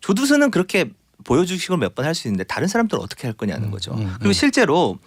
조두순은 그렇게 보여주식을 몇 번 할 수 있는데 다른 사람들은 어떻게 할 거냐는 거죠. 그리고 실제로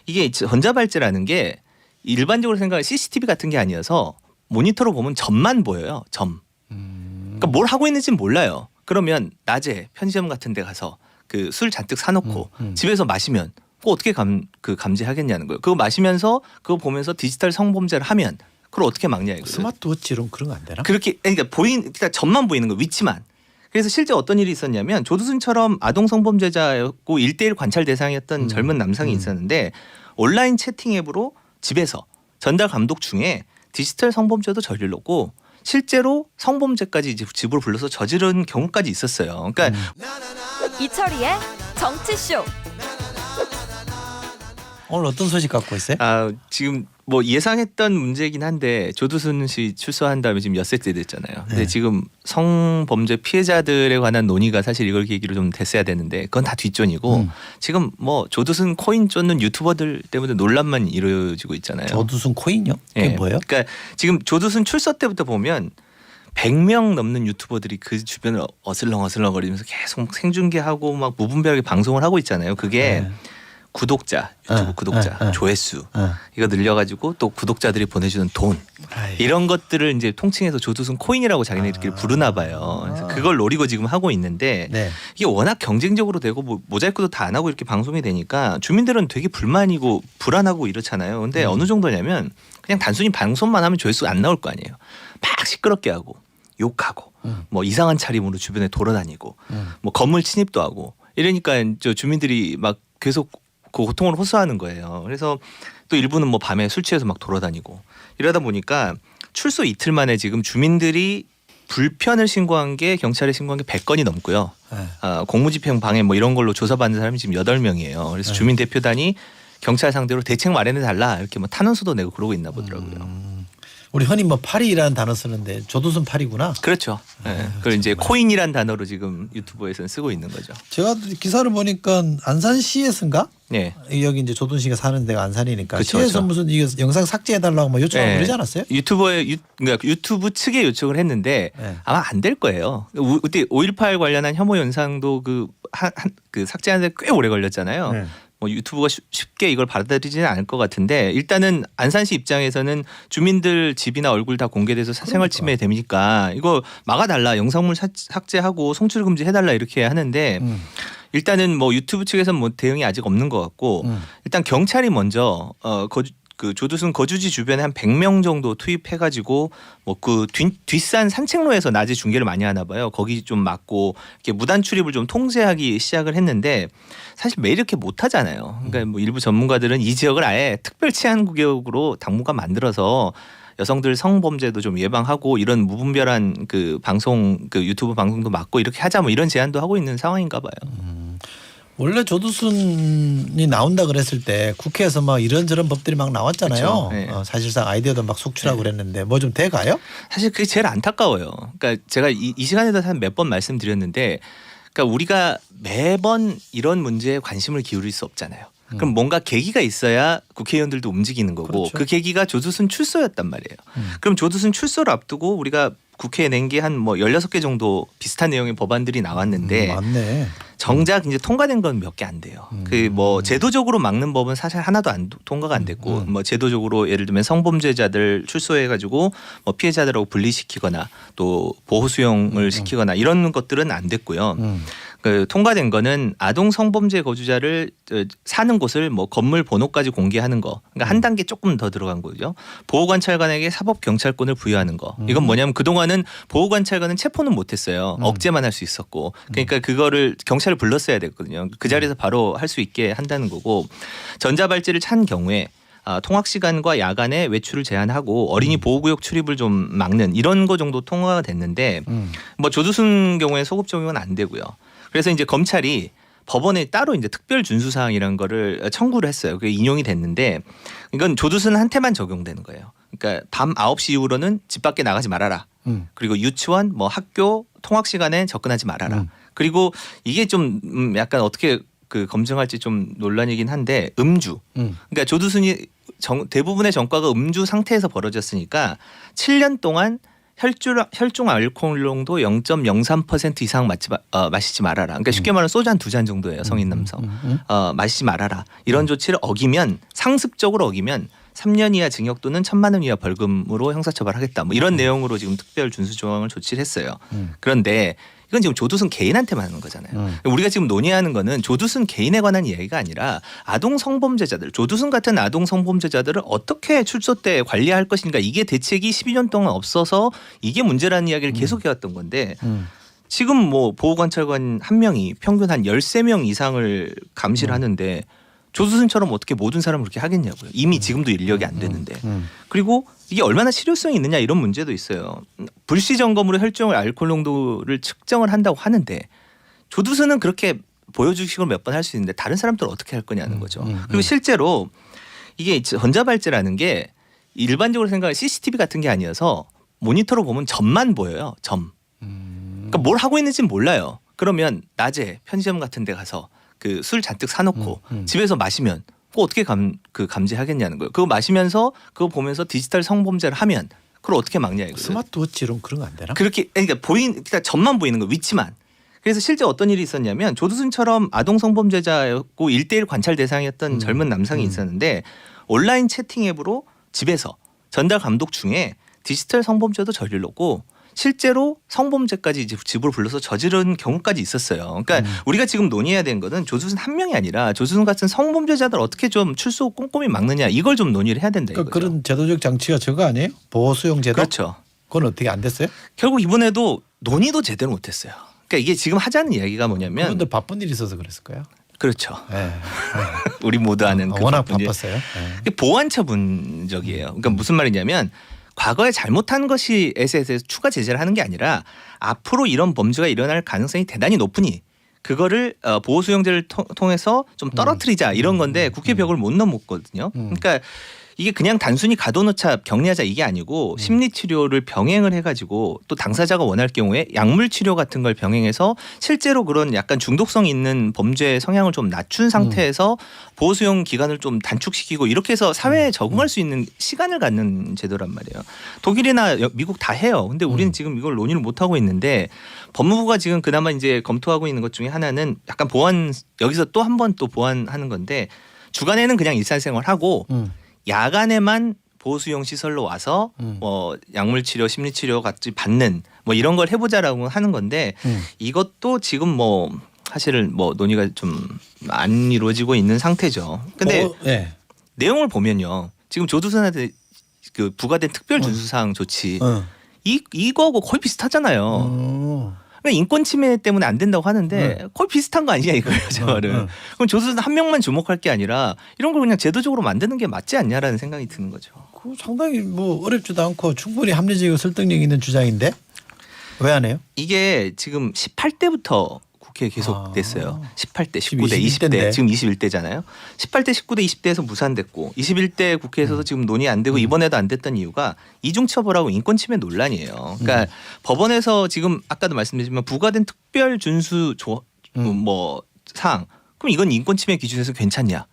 이게 전자발찌라는 게 일반적으로 생각하는 CCTV 같은 게 아니어서 모니터로 보면 점만 보여요. 점. 그러니까 뭘 하고 있는지는 몰라요. 그러면 낮에 편의점 같은 데 가서 그 술 잔뜩 사놓고 집에서 마시면 그거 어떻게 감지하겠냐는 거예요. 그거 마시면서 그거 보면서 디지털 성범죄를 하면 그걸 어떻게 막냐 이거예요. 스마트워치 이런 그런 거 안 되나? 그렇게 그러니까 그러니까 점만 보이는 거 위치만. 그래서 실제 어떤 일이 있었냐면 조두순처럼 아동 성범죄자였고 1대1 관찰 대상이었던 젊은 남성이 있었는데 온라인 채팅 앱으로 집에서 전달 감독 중에 디지털 성범죄도 저질렀고 실제로 성범죄까지 이제 집으로 불러서 저지른 경우까지 있었어요. 그러니까 이철이의 정치쇼. 오늘 어떤 소식 갖고 있어요? 지금 뭐 예상했던 문제이긴 한데 조두순 씨 출소한 다음에 지금 엿새째 됐잖아요. 근데 네. 지금 성범죄 피해자들에 관한 논의가 사실 이걸 계기로 좀 됐어야 되는데 그건 다 뒷전이고 지금 뭐 조두순 코인 쫓는 유튜버들 때문에 논란만 이루어지고 있잖아요. 조두순 코인요? 그게 네. 뭐예요? 그러니까 지금 조두순 출소 때부터 보면 100명 넘는 유튜버들이 그 주변을 어슬렁어슬렁거리면서 계속 생중계하고 막 무분별하게 방송을 하고 있잖아요. 그게 네. 구독자, 유튜브 구독자, 조회수 이거 늘려가지고 또 구독자들이 보내주는 돈 아이. 이런 것들을 이제 통칭해서 조두순 코인이라고 자기네들끼리 부르나 봐요. 그래서 그걸 노리고 지금 하고 있는데 네. 이게 워낙 경쟁적으로 되고 뭐 모자이크도 다 안 하고 이렇게 방송이 되니까 주민들은 되게 불만이고 불안하고 이렇잖아요. 근데 어느 정도냐면 그냥 단순히 방송만 하면 조회수가 안 나올 거 아니에요. 막 시끄럽게 하고 욕하고 뭐 이상한 차림으로 주변에 돌아다니고 뭐 건물 침입도 하고 이러니까 저 주민들이 막 계속 그 고통을 호소하는 거예요. 그래서 또 일부는 뭐 밤에 술 취해서 막 돌아다니고 이러다 보니까 출소 이틀 만에 지금 주민들이 불편을 신고한 게 경찰에 신고한 게 100건이 넘고요. 네. 공무집행 방해 뭐 이런 걸로 조사받는 사람이 지금 8명이에요. 그래서 주민 대표단이 경찰 상대로 대책 마련해 달라 이렇게 뭐 탄원서도 내고 그러고 있나 보더라고요. 우리 흔히 뭐 파리라는 단어 쓰는데 조두순 파리구나. 그렇죠. 네. 그걸 이제 코인이란 단어로 지금 유튜브에서는 쓰고 있는 거죠. 제가 기사를 보니까 안산시에서인가? 네. 여기 이제 조두순 씨가 사는 데가 안산이니까 그쵸, 시에서 그쵸. 무슨 이거 영상 삭제해달라고 뭐 요청하고 네. 그러지 않았어요? 그러니까 유튜브 측에 요청을 했는데 네. 아마 안 될 거예요. 그때 5.18 관련한 혐오 영상도 그 삭제하는데 꽤 오래 걸렸잖아요. 네. 뭐 유튜브가 쉽게 이걸 받아들이지는 않을 것 같은데 일단은 안산시 입장에서는 주민들 집이나 얼굴 다 공개돼서 사생활 침해 됩니까? 이거 막아달라, 영상물 삭제하고 송출 금지해달라 이렇게 하는데 일단은 뭐 유튜브 측에서는 뭐 대응이 아직 없는 것 같고 일단 경찰이 먼저 그 조두순 거주지 주변에 한 100명 정도 투입해가지고 뭐 그 뒷산 산책로에서 낮에 중계를 많이 하나 봐요. 거기 좀 막고 이렇게 무단 출입을 좀 통제하기 시작을 했는데 사실 매일 이렇게 못 하잖아요. 그러니까 뭐 일부 전문가들은 이 지역을 아예 특별 치안 구역으로 당분간 만들어서 여성들 성범죄도 좀 예방하고 이런 무분별한 그 방송 그 유튜브 방송도 막고 이렇게 하자 뭐 이런 제안도 하고 있는 상황인가 봐요. 원래 조두순이 나온다 그랬을 때 국회에서 막 이런저런 법들이 막 나왔잖아요. 그렇죠. 네. 사실상 아이디어도 막 속출하고 그랬는데 뭐 좀 돼가요? 사실 그게 제일 안타까워요. 그러니까 제가 이 시간에도 한 몇 번 말씀드렸는데 그러니까 우리가 매번 이런 문제에 관심을 기울일 수 없잖아요. 그럼 뭔가 계기가 있어야 국회의원들도 움직이는 거고 그렇죠. 그 계기가 조두순 출소였단 말이에요. 그럼 조두순 출소를 앞두고 우리가 국회에 낸 게 한 뭐 16개 정도 비슷한 내용의 법안들이 나왔는데 맞네. 정작 이제 통과된 건 몇 개 안 돼요. 그 뭐 제도적으로 막는 법은 사실 하나도 통과가 안 됐고 뭐 제도적으로 예를 들면 성범죄자들 출소해가지고 뭐 피해자들하고 분리시키거나 또 보호 수용을 시키거나 이런 것들은 안 됐고요. 그 통과된 거는 아동 성범죄 거주자를 사는 곳을 뭐 건물 번호까지 공개하는 거. 그러니까 한 단계 조금 더 들어간 거죠. 보호관찰관에게 사법 경찰권을 부여하는 거. 이건 뭐냐면 그동안은 보호관찰관은 체포는 못했어요. 억제만 할 수 있었고. 그러니까 그거를 경찰을 불렀어야 됐거든요. 그 자리에서 바로 할 수 있게 한다는 거고. 전자발찌를 찬 경우에 통학 시간과 야간에 외출을 제한하고 어린이 보호구역 출입을 좀 막는 이런 거 정도 통과가 됐는데 뭐 조두순 경우에 소급 적용은 안 되고요. 그래서 이제 검찰이 법원에 따로 이제 특별 준수 사항이라는 거를 청구를 했어요. 그게 인용이 됐는데 이건 조두순한테만 적용되는 거예요. 그러니까 밤 9시 이후로는 집 밖에 나가지 말아라. 그리고 유치원, 뭐 학교 통학 시간에 접근하지 말아라. 그리고 이게 좀 약간 어떻게 그 검증할지 좀 논란이긴 한데 음주. 그러니까 조두순이 대부분의 전과가 음주 상태에서 벌어졌으니까 7년 동안 혈중 알코올 농도 0.03% 이상 마시지 말아라. 그러니까 쉽게 말하면 소주 한 2잔 정도예요. 성인 남성. 마시지 말아라. 이런 조치를 어기면 상습적으로 어기면 3년 이하 징역 또는 1,000만 원 이하 벌금으로 형사처벌하겠다. 뭐 이런 내용으로 지금 특별 준수 조항을 조치를 했어요. 그런데 이건 지금 조두순 개인한테만 하는 거잖아요. 우리가 지금 논의하는 거는 조두순 개인에 관한 이야기가 아니라 아동 성범죄자들, 조두순 같은 아동 성범죄자들을 어떻게 출소 때 관리할 것인가, 이게 대책이 12년 동안 없어서 이게 문제라는 이야기를 계속해왔던 건데 지금 뭐 보호관찰관 한 명이 평균 한 13명 이상을 감시를 하는데 조두순처럼 어떻게 모든 사람을 그렇게 하겠냐고요. 이미 지금도 인력이 안 되는데. 그리고 이게 얼마나 실효성이 있느냐 이런 문제도 있어요. 불시 점검으로 혈중 알코올 농도를 측정을 한다고 하는데 조두순은 그렇게 보여주식으로 몇 번 할 수 있는데 다른 사람들은 어떻게 할 거냐는 거죠. 그리고 실제로 이게 전자발찌라는 게 일반적으로 생각하는 CCTV 같은 게 아니어서 모니터로 보면 점만 보여요. 점. 그러니까 뭘 하고 있는지는 몰라요. 그러면 낮에 편의점 같은 데 가서 그 술 잔뜩 사놓고 집에서 마시면 그거 어떻게 감지하겠냐는 거예요. 그거 마시면서 그거 보면서 디지털 성범죄를 하면 그걸 어떻게 막냐 이거예요. 스마트워치 이런 그런 거 안 되나? 그렇게 그러니까 그러니까 점만 보이는 거, 위치만. 그래서 실제 어떤 일이 있었냐면 조두순처럼 아동 성범죄자였고 1대1 관찰 대상이었던 젊은 남성이 있었는데 온라인 채팅 앱으로 집에서 전달 감독 중에 디지털 성범죄도 저질렀고 실제로 성범죄까지 이제 집으로 불러서 저지른 경우까지 있었어요. 그러니까 우리가 지금 논의해야 되는 거는 조두순 한 명이 아니라 조두순 같은 성범죄자들 어떻게 좀 출소 꼼꼼히 막느냐, 이걸 좀 논의를 해야 된다 이거죠. 그런 제도적 장치가 저거 아니에요? 보호 수용 제도? 그렇죠. 그건 어떻게 안 됐어요? 결국 이번에도 논의도 제대로 못했어요. 그러니까 이게 지금 하자는 이야기가 뭐냐면 그분들 바쁜 일이 있어서 그랬을 거예요. 그렇죠. 네. 우리 모두 아는 그 워낙 바쁜 일. 바빴어요. 네. 보완처 분적이에요. 그러니까 무슨 말이냐면 과거에 잘못한 것이 대해서 추가 제재를 하는 게 아니라 앞으로 이런 범죄가 일어날 가능성이 대단히 높으니 그거를 보호 수용제를 통해서 좀 떨어뜨리자 이런 건데 국회 벽을 못 넘었거든요. 그러니까 이게 그냥 단순히 가둬놓자 격리하자 이게 아니고 심리치료를 병행을 해가지고 또 당사자가 원할 경우에 약물치료 같은 걸 병행해서 실제로 그런 약간 중독성 있는 범죄 성향을 좀 낮춘 상태에서 보호수용 기간을 좀 단축시키고 이렇게 해서 사회에 적응할 수 있는 시간을 갖는 제도란 말이에요. 독일이나 미국 다 해요. 근데 우리는 지금 이걸 논의를 못하고 있는데 법무부가 지금 그나마 이제 검토하고 있는 것 중에 하나는 약간 보완, 여기서 또 한 번 또 보완하는 건데 주간에는 그냥 일상생활하고 야간에만 보수용 시설로 와서 뭐 약물치료, 심리치료 같이 받는 뭐 이런 걸 해보자라고 하는 건데 이것도 지금 뭐 사실은 뭐 논의가 좀 안 이루어지고 있는 상태죠. 근데 네. 내용을 보면요, 지금 조두순한테 그 부과된 특별 준수사항 조치 이거하고 거의 비슷하잖아요. 인권 침해 때문에 안 된다고 하는데 거의 비슷한 거 아니냐 이거예요, 제 말은. 그럼 조두순 한 명만 주목할 게 아니라 이런 걸 그냥 제도적으로 만드는 게 맞지 않냐라는 생각이 드는 거죠. 그 상당히 뭐 어렵지도 않고 충분히 합리적이고 설득력 있는 주장인데 왜 안 해요? 이게 지금 18대부터 국회에 계속 됐어요. 18대, 19대, 21대 20대, 지금 21대잖아요. 18대, 19대, 20대에서 무산됐고 21대 국회에서도 지금 논의 안 되고 이번에도 안 됐던 이유가 이중처벌하고 인권침해 논란이에요. 그러니까 법원에서 지금 아까도 말씀드렸지만 부과된 특별 준수 뭐 사항, 그럼 이건 인권침해 기준에서 괜찮냐?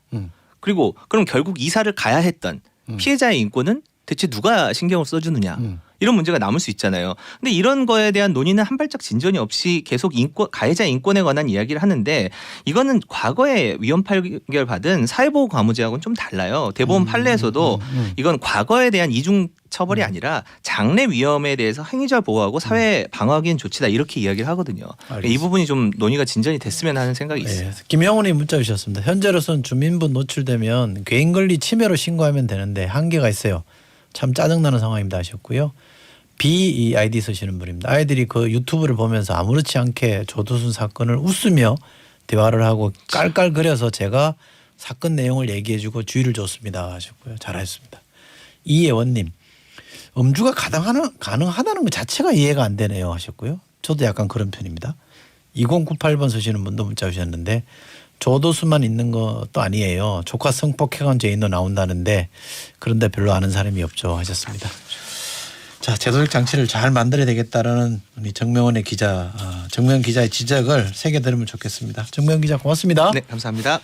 그리고 그럼 결국 이사를 가야 했던 피해자의 인권은 대체 누가 신경을 써주느냐? 이런 문제가 남을 수 있잖아요. 근데 이런 거에 대한 논의는 한 발짝 진전이 없이 계속 가해자 인권에 관한 이야기를 하는데 이거는 과거에 위헌 판결 받은 사회보호과무제하고는 좀 달라요. 대법원 판례에서도 이건 과거에 대한 이중 처벌이 아니라 장래 위험에 대해서 행위자를 보호하고 사회 방어하기 위한 조치다 이렇게 이야기를 하거든요. 이 부분이 좀 논의가 진전이 됐으면 하는 생각이 있어요. 네. 김영훈이 문자 주셨습니다. 현재로서는 주민분 노출되면 개인권리 침해로 신고하면 되는데 한계가 있어요. 참 짜증나는 상황입니다 하셨고요. 이 아이디 쓰시는 분입니다. 아이들이 그 유튜브를 보면서 아무렇지 않게 조두순 사건을 웃으며 대화를 하고 깔깔거려서 제가 사건 내용을 얘기해주고 주의를 줬습니다 하셨고요. 잘하셨습니다. 이예원님, 음주가 가능하다는 것 자체가 이해가 안 되네요 하셨고요. 저도 약간 그런 편입니다. 2098번 쓰시는 분도 문자 주셨는데 조두순만 있는 것도 아니에요. 조카 성폭행한 죄인도 나온다는데 그런데 별로 아는 사람이 없죠 하셨습니다. 자, 제도적 장치를 잘 만들어야 되겠다라는 우리 정명훈 기자의 지적을 새겨들으면 좋겠습니다. 정명훈 기자 고맙습니다. 네, 감사합니다.